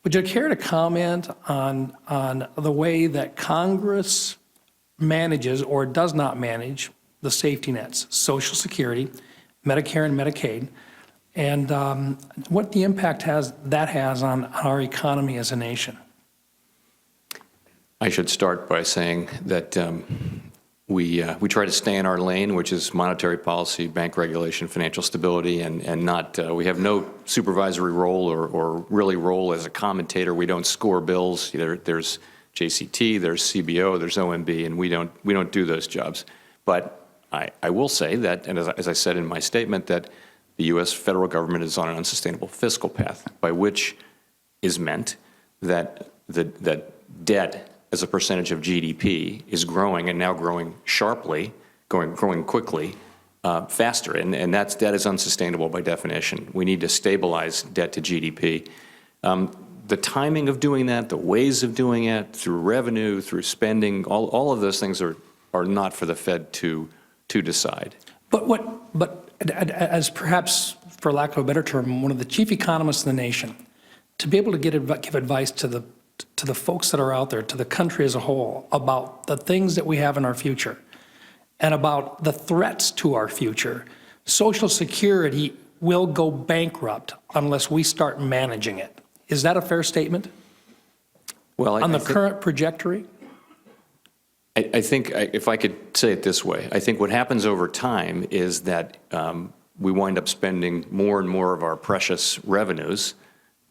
Would you care to comment on the way that Congress manages or does not manage the safety nets, Social Security, Medicare and Medicaid, and what the impact that has on our economy as a nation? I should start by saying that we try to stay in our lane, which is monetary policy, bank regulation, financial stability, and not we have no supervisory role or really role as a commentator. We don't score bills. There's JCT, there's CBO, there's OMB, and we don't do those jobs. But I will say that, and as I said in my statement, that the U.S. federal government is on an unsustainable fiscal path, by which is meant that that debt as a percentage of GDP is growing, and now growing sharply, growing quickly, faster, and that is unsustainable by definition. We need to stabilize debt to GDP. The timing of doing that, the ways of doing it, through revenue, through spending, all of those things are not for the Fed to decide. But as perhaps, for lack of a better term, one of the chief economists in the nation, to be able to give advice to the folks that are out there, to the country as a whole, about the things that we have in our future and about the threats to our future, Social Security will go bankrupt unless we start managing it. Is that a fair statement? Well, on the current trajectory? I think, if I could say it this way, I think what happens over time is that we wind up spending more and more of our precious revenues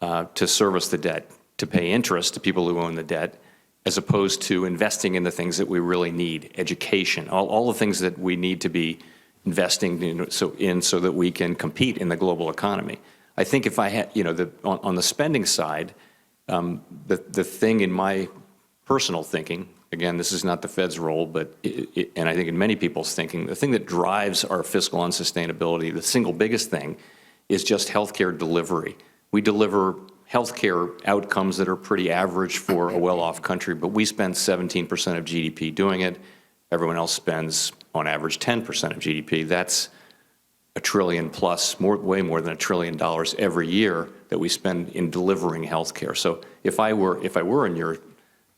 to service the debt, to pay interest to people who own the debt, as opposed to investing in the things that we really need, education, all the things that we need to be investing in so that we can compete in the global economy. I think if I had, on the spending side, the thing in my personal thinking, again, this is not the Fed's role, but and I think in many people's thinking, the thing that drives our fiscal unsustainability, the single biggest thing, is just healthcare delivery. We deliver healthcare outcomes that are pretty average for a well-off country, but we spend 17% of GDP doing it. Everyone else spends, on average, 10% of GDP. That's $1 trillion plus, way more than $1 trillion every year that we spend in delivering healthcare. So if I were in your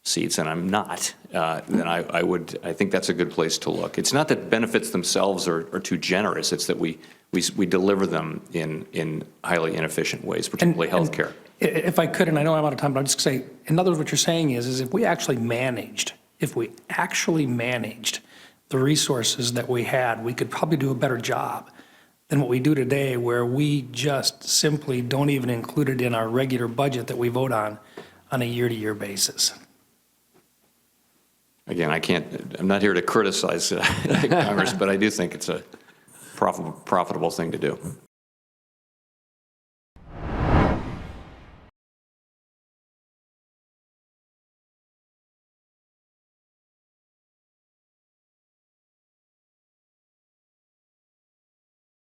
seats, and I'm not, then I think that's a good place to look. It's not that benefits themselves are too generous. It's that we deliver them in highly inefficient ways, particularly healthcare. If I could, and I know I'm out of time, but I'll just say, in other words, what you're saying is if we actually managed the resources that we had, we could probably do a better job than what we do today, where we just simply don't even include it in our regular budget that we vote on a year-to-year basis. Again, I'm not here to criticize Congress, but I do think it's a profitable thing to do.